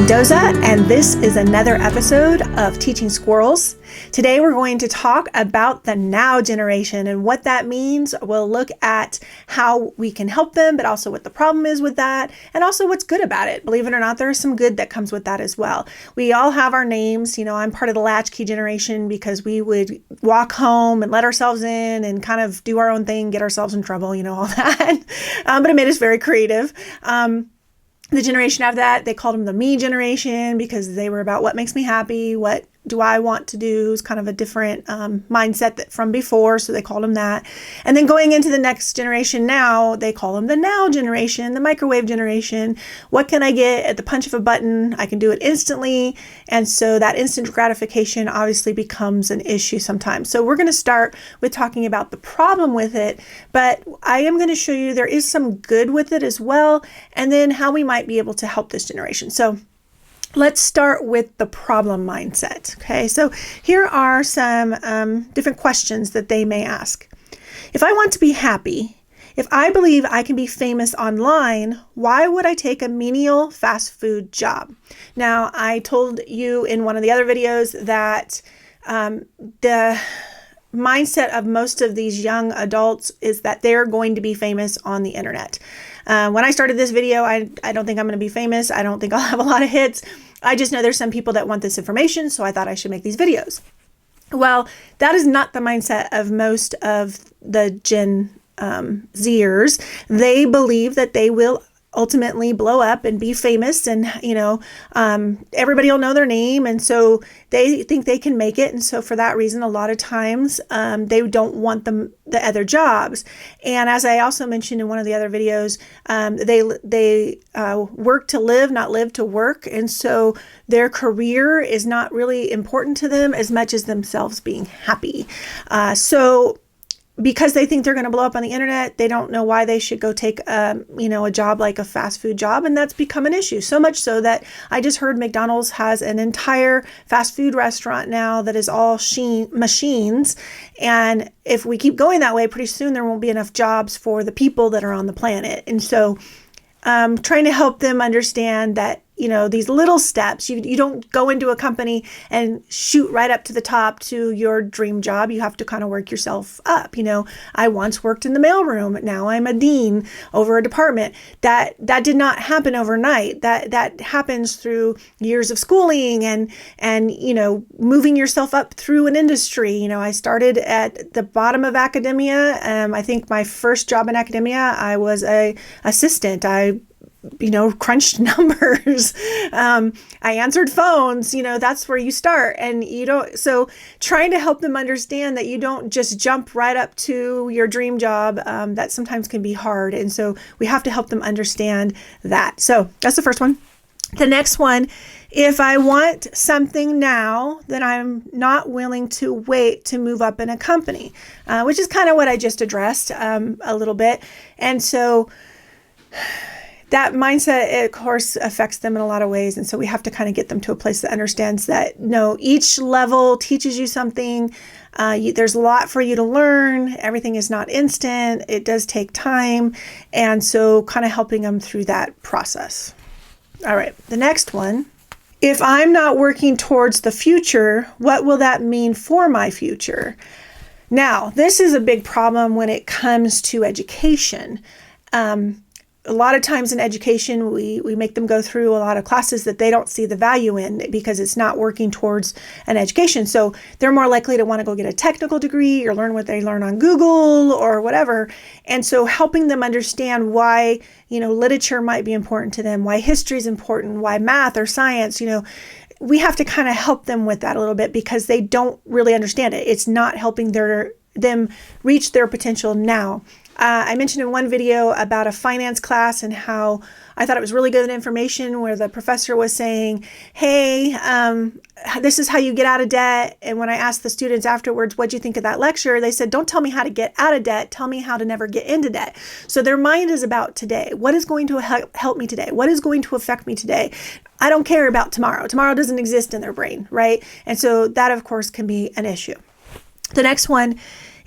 Mendoza, and this is another episode of Teaching Squirrels. Today we're going to talk about the now generation and what that means. We'll look at how we can help them, but also what the problem is with that, and also what's good about it. Believe it or not, there's some good that comes with that as well. We all have our names. I'm part of the latchkey generation because we would walk home and let ourselves in and kind of do our own thing, get ourselves in trouble, all that. But it made us very creative. The generation after that, they called them the me generation because they were about what makes me happy, what do I want to do. It's kind of a different mindset that from before, so they called them that. And then going into the next generation now, they call them the now generation, the microwave generation. What can I get at the punch of a button? I can do it instantly. And so that instant gratification obviously becomes an issue sometimes. So we're going to start with talking about the problem with it, but I am going to show you there is some good with it as well, and then how we might be able to help this generation. So let's start with the problem mindset. Okay, so here are some different questions that they may ask. If I want to be happy, if I believe I can be famous online, why would I take a menial fast food job? Now, I told you in one of the other videos that the mindset of most of these young adults is that they're going to be famous on the internet. When I started this video, I don't think I'm going to be famous. I don't think I'll have a lot of hits. I just know there's some people that want this information, so I thought I should make these videos. Well, that is not the mindset of most of the Gen Zers. They believe that they will ultimately blow up and be famous, and everybody will know their name, and so they think they can make it. And so for that reason, a lot of times they don't want the other jobs. And as I also mentioned in one of the other videos, they work to live, not live to work, and so their career is not really important to them as much as themselves being happy. So because they think they're going to blow up on the internet, they don't know why they should go take a job like a fast food job, and that's become an issue. So much so that I just heard McDonald's has an entire fast food restaurant now that is all machines, and if we keep going that way, pretty soon there won't be enough jobs for the people that are on the planet. And so trying to help them understand that these little steps, you don't go into a company and shoot right up to the top to your dream job. You have to kind of work yourself up. I once worked in the mailroom. Now I'm a dean over a department. That did not happen overnight. That happens through years of schooling and moving yourself up through an industry. I started at the bottom of academia. I think my first job in academia, I was a assistant. I crunched numbers. I answered phones, that's where you start. And so trying to help them understand that you don't just jump right up to your dream job, that sometimes can be hard. And so we have to help them understand that. So that's the first one. The next one, if I want something now, then I'm not willing to wait to move up in a company, which is kind of what I just addressed a little bit. And so that mindset, of course, affects them in a lot of ways. And so we have to kind of get them to a place that understands that, no, each level teaches you something. There's a lot for you to learn. Everything is not instant. It does take time. And so kind of helping them through that process. All right, the next one. If I'm not working towards the future, what will that mean for my future? Now, this is a big problem when it comes to education. A lot of times in education, we make them go through a lot of classes that they don't see the value in because it's not working towards an education. So they're more likely to want to go get a technical degree or learn what they learn on Google or whatever. And so helping them understand why, literature might be important to them, why history is important, why math or science, we have to kind of help them with that a little bit because they don't really understand it. It's not helping them reach their potential now. I mentioned in one video about a finance class and how I thought it was really good information where the professor was saying, hey, this is how you get out of debt. And when I asked the students afterwards, what'd you think of that lecture? They said, don't tell me how to get out of debt. Tell me how to never get into debt. So their mind is about today. What is going to help me today? What is going to affect me today? I don't care about tomorrow. Tomorrow doesn't exist in their brain, right? And so that, of course, can be an issue. The next one,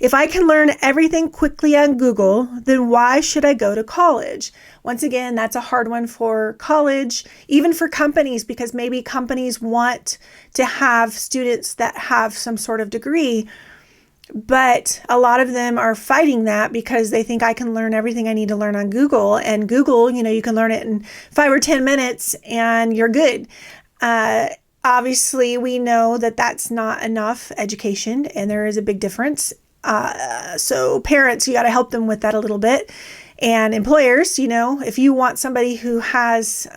If I can learn everything quickly on Google, then why should I go to college? Once again, that's a hard one for college, even for companies, because maybe companies want to have students that have some sort of degree, but a lot of them are fighting that because they think I can learn everything I need to learn on Google. And Google, you can learn it in 5 or 10 minutes and you're good. Obviously, we know that that's not enough education, and there is a big difference. So parents, you got to help them with that a little bit. And employers, if you want somebody who has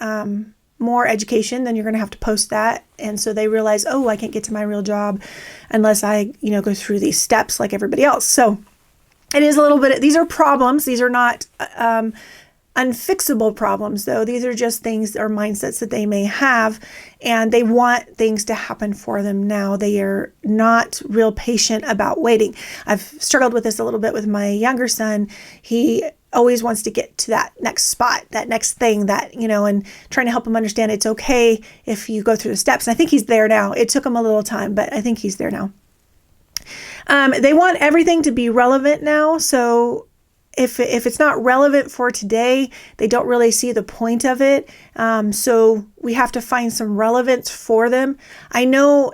more education, then you're going to have to post that. And so they realize, oh, I can't get to my real job unless I, go through these steps like everybody else. So it is a little bit, these are problems. These are not unfixable problems, though. These are just things or mindsets that they may have, and they want things to happen for them now. They are not real patient about waiting. I've struggled with this a little bit with my younger son. He always wants to get to that next spot, that next thing, and trying to help him understand it's okay if you go through the steps. And I think he's there now. It took him a little time, but I think he's there now. They want everything to be relevant now. So if it's not relevant for today, they don't really see the point of it. So we have to find some relevance for them. I know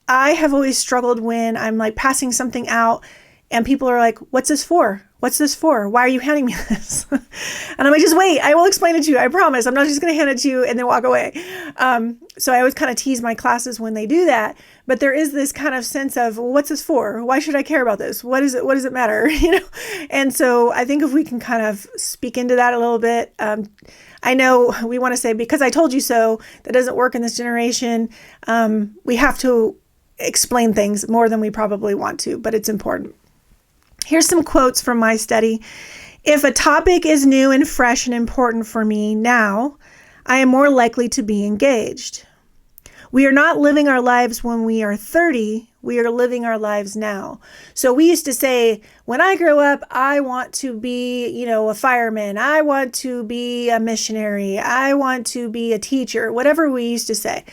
I have always struggled when I'm like passing something out and people are like, what's this for? What's this for? Why are you handing me this? And I'm like, just wait, I will explain it to you. I promise. I'm not just going to hand it to you and then walk away. So I always kind of tease my classes when they do that. But there is this kind of sense of, well, what's this for? Why should I care about this? What is it? What does it matter? And so I think if we can kind of speak into that a little bit, I know we want to say, because I told you so, that doesn't work in this generation. We have to explain things more than we probably want to, but it's important. Here's some quotes from my study. If a topic is new and fresh and important for me now, I am more likely to be engaged. We are not living our lives when we are 30. We are living our lives now. So we used to say, when I grow up, I want to be, a fireman. I want to be a missionary. I want to be a teacher, whatever we used to say.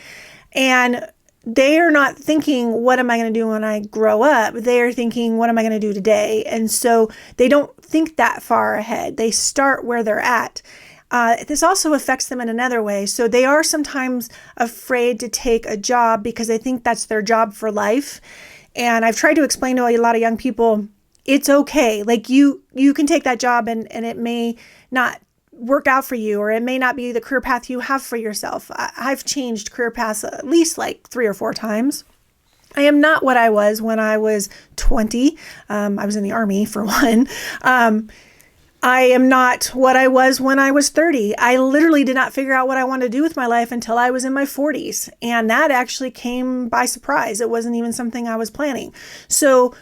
And they are not thinking, what am I going to do when I grow up? They are thinking, what am I going to do today? And so they don't think that far ahead. They start where they're at. This also affects them in another way. So they are sometimes afraid to take a job because they think that's their job for life. And I've tried to explain to a lot of young people, it's okay. Like you can take that job and it may not work out for you, or it may not be the career path you have for yourself. I've changed career paths at least like 3 or 4 times. I am not what I was when I was 20. I was in the Army for one. I am not what I was when I was 30. I literally did not figure out what I wanted to do with my life until I was in my 40s. And that actually came by surprise. It wasn't even something I was planning. So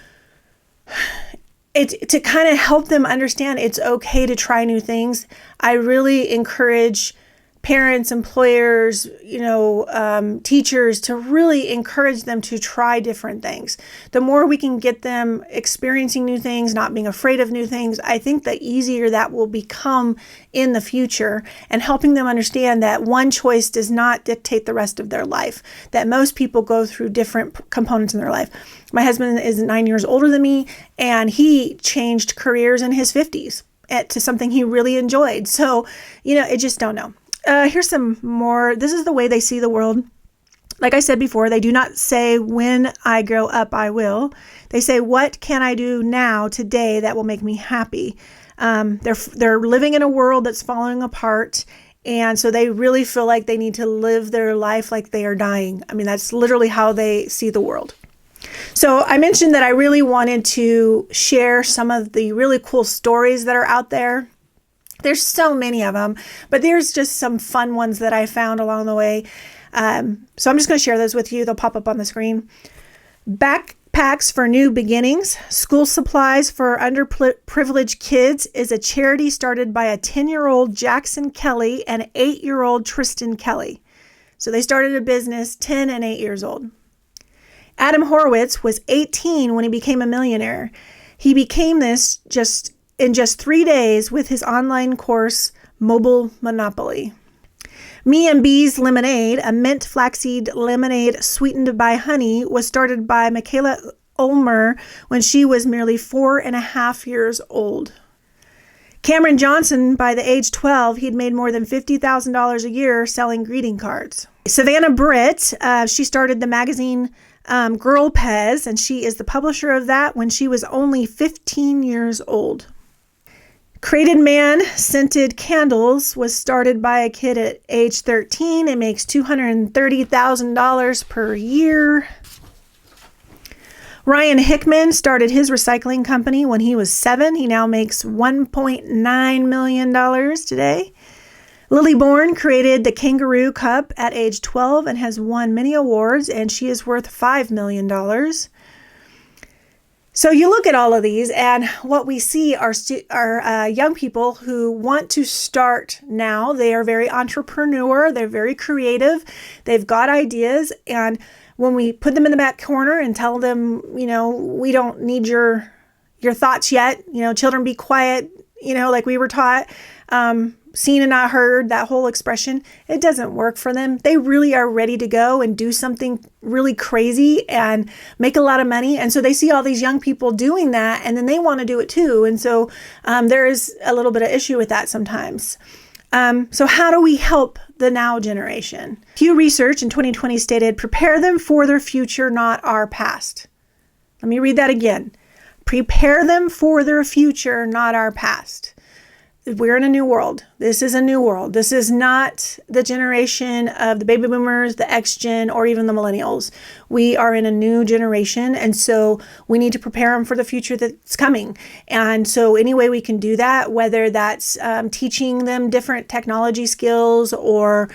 to kind of help them understand it's okay to try new things, I really encourage parents, employers, teachers to really encourage them to try different things. The more we can get them experiencing new things, not being afraid of new things, I think the easier that will become in the future, and helping them understand that one choice does not dictate the rest of their life, that most people go through different components in their life. My husband is 9 years older than me, and he changed careers in his 50s to something he really enjoyed. So, I just don't know. Here's some more. This is the way they see the world. Like I said before, they do not say, when I grow up, I will. They say, what can I do now, today, that will make me happy? They're living in a world that's falling apart. And so they really feel like they need to live their life like they are dying. I mean, that's literally how they see the world. So I mentioned that I really wanted to share some of the really cool stories that are out there. There's so many of them, but there's just some fun ones that I found along the way. So I'm just going to share those with you. They'll pop up on the screen. Backpacks for New Beginnings, School Supplies for Underprivileged Kids is a charity started by a 10-year-old Jackson Kelly and an 8-year-old Tristan Kelly. So they started a business 10 and 8 years old. Adam Horowitz was 18 when he became a millionaire. He became this in just 3 days with his online course, Mobile Monopoly. Me and Bee's Lemonade, a mint flaxseed lemonade sweetened by honey, was started by Michaela Ulmer when she was merely 4.5 years old. Cameron Johnson, by the age 12, he'd made more than $50,000 a year selling greeting cards. Savannah Britt, she started the magazine Girl Pez, and she is the publisher of that when she was only 15 years old. Crated Man Scented Candles was started by a kid at age 13. It makes $230,000 per year. Ryan Hickman started his recycling company when he was 7. He now makes $1.9 million today. Lily Bourne created the Kangaroo Cup at age 12 and has won many awards, and she is worth $5 million. So you look at all of these, and what we see are young people who want to start now. They are very entrepreneur. They're very creative. They've got ideas, and when we put them in the back corner and tell them, we don't need your thoughts yet, children be quiet, like we were taught, seen and not heard, that whole expression, it doesn't work for them. They really are ready to go and do something really crazy and make a lot of money. And so they see all these young people doing that, and then they want to do it too. And so there is a little bit of issue with that sometimes. So how do we help the now generation? Pew Research in 2020 stated, prepare them for their future, not our past. Let me read that again. Prepare them for their future, not our past. We're in a new world. This is a new world. This is not the generation of the baby boomers, the X-gen, or even the millennials. We are in a new generation, and so we need to prepare them for the future that's coming. And so any way we can do that, whether that's teaching them different technology skills or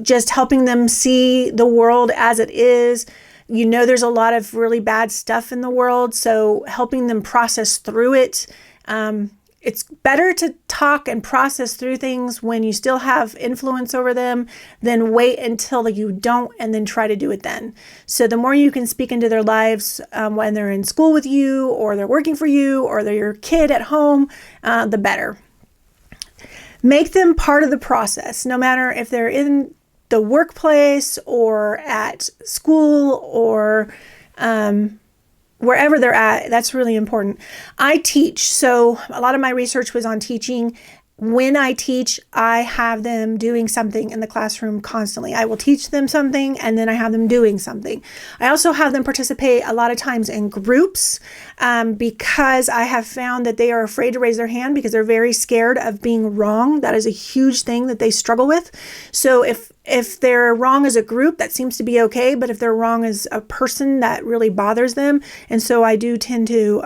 just helping them see the world as it is. There's a lot of really bad stuff in the world, so helping them process through it. It's better to talk and process through things when you still have influence over them than wait until you don't and then try to do it then. So the more you can speak into their lives when they're in school with you, or they're working for you, or they're your kid at home, the better. Make them part of the process, no matter if they're in the workplace or at school or wherever they're at. That's really important. I teach, so a lot of my research was on teaching. When I teach, I have them doing something in the classroom constantly. I will teach them something, and then I have them doing something. I also have them participate a lot of times in groups because I have found that they are afraid to raise their hand because they're very scared of being wrong. That is a huge thing that they struggle with. So if they're wrong as a group, that seems to be okay. But if they're wrong as a person, that really bothers them. And so I do tend to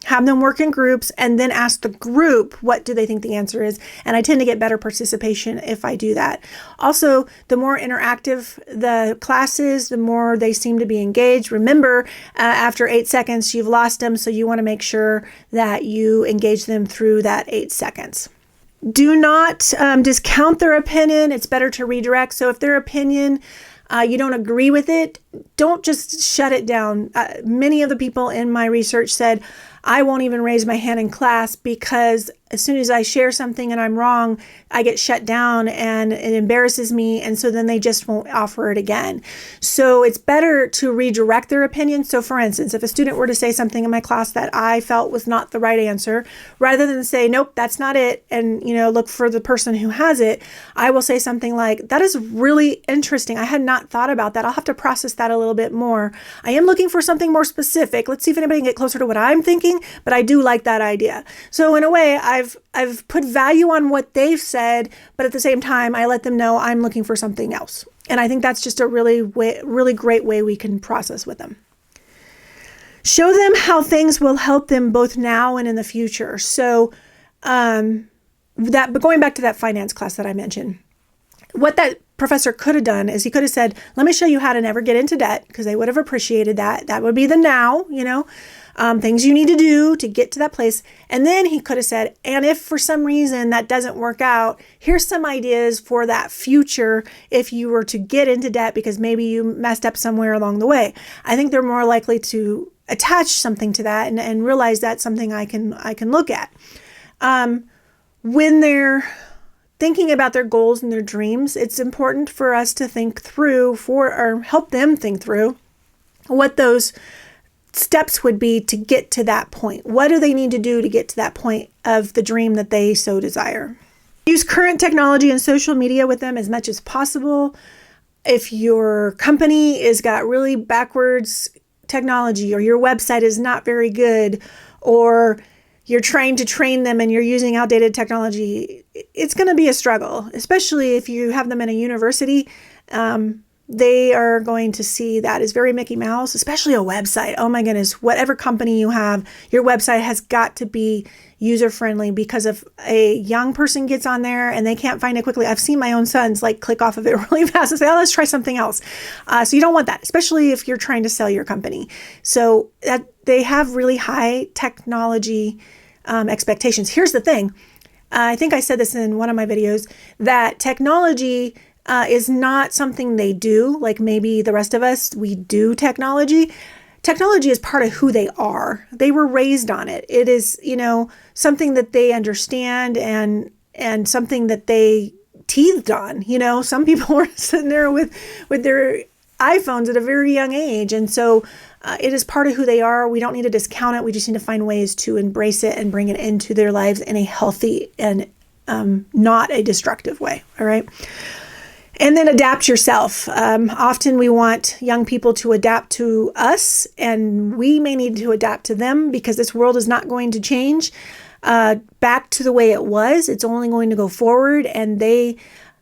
have them work in groups and then ask the group, what do they think the answer is? And I tend to get better participation if I do that. Also, the more interactive the class is, the more they seem to be engaged. Remember, after 8 seconds, you've lost them. So you want to make sure that you engage them through that 8 seconds. Do not discount their opinion. It's better to redirect. So if their opinion, you don't agree with it, don't just shut it down. Many of the people in my research said, I won't even raise my hand in class because as soon as I share something and I'm wrong, I get shut down and it embarrasses me. And so then they just won't offer it again. So it's better to redirect their opinion. So for instance, if a student were to say something in my class that I felt was not the right answer, rather than say, nope, that's not it, and look for the person who has it, I will say something like, that is really interesting. I had not thought about that. I'll have to process that a little bit more. I am looking for something more specific. Let's see if anybody can get closer to what I'm thinking, but I do like that idea. So in a way, I've put value on what they've said, but at the same time, I let them know I'm looking for something else. And I think that's just a really great way we can process with them. Show them how things will help them both now and in the future. So but going back to that finance class that I mentioned, what that professor could have done is he could have said, let me show you how to never get into debt, because they would have appreciated that. That would be the now, things you need to do to get to that place. And then he could have said, and if for some reason that doesn't work out, here's some ideas for that future if you were to get into debt because maybe you messed up somewhere along the way. I think they're more likely to attach something to that and realize that's something I can look at. When they're thinking about their goals and their dreams, it's important for us to think through or help them think through what those steps would be to get to that point. What do they need to do to get to that point of the dream that they so desire? Use current technology and social media with them as much as possible. If your company has got really backwards technology, or your website is not very good, or you're trying to train them and you're using outdated technology, it's going to be a struggle, especially if you have them in a university. They are going to see that as very Mickey Mouse, especially a website. Oh my goodness, whatever company you have, your website has got to be user-friendly, because if a young person gets on there and they can't find it quickly, I've seen my own sons like click off of it really fast and say, oh, let's try something else. So you don't want that, especially if you're trying to sell your company. So that they have really high technology expectations. Here's the thing. I think I said this in one of my videos, that technology is not something they do, like maybe the rest of us, we do technology. Technology is part of who they are. They were raised on it. It is, something that they understand and something that they teethed on. Some people were sitting there with their iPhones at a very young age. And so it is part of who they are. We don't need to discount it. We just need to find ways to embrace it and bring it into their lives in a healthy and not a destructive way. All right. And then adapt yourself. Often we want young people to adapt to us, and we may need to adapt to them, because this world is not going to change back to the way it was. It's only going to go forward. And they,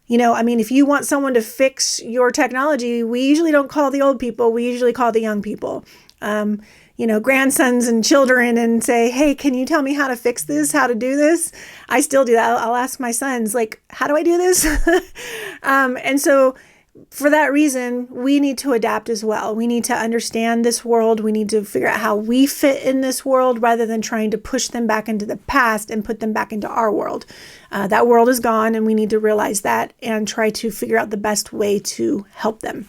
if you want someone to fix your technology, we usually don't call the old people. We usually call the young people. Grandsons and children, and say, hey, can you tell me how to fix this, how to do this? I still do that. I'll ask my sons, like, how do I do this? And so for that reason, we need to adapt as well. We need to understand this world. We need to figure out how we fit in this world, rather than trying to push them back into the past and put them back into our world. That world is gone, and we need to realize that and try to figure out the best way to help them.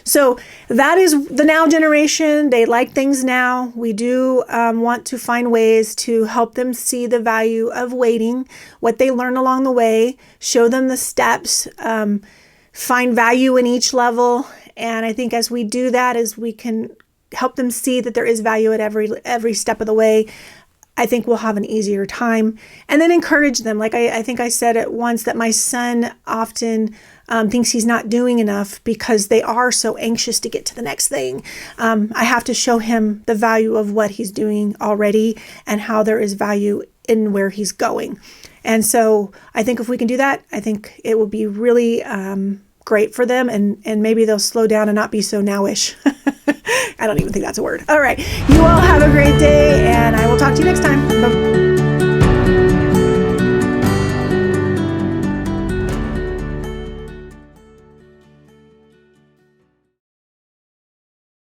So that is the now generation. They like things now. We do want to find ways to help them see the value of waiting, what they learn along the way, show them the steps, find value in each level. And I think as we do that, as we can help them see that there is value at every step of the way, I think we'll have an easier time. And then encourage them. Like I think I said it once, that my son often thinks he's not doing enough because they are so anxious to get to the next thing. I have to show him the value of what he's doing already, and how there is value in where he's going. And so I think if we can do that, I think it will be really great for them, and maybe they'll slow down and not be so nowish. I don't even think that's a word. All right. You all have a great day, and I will talk to you next time. Bye.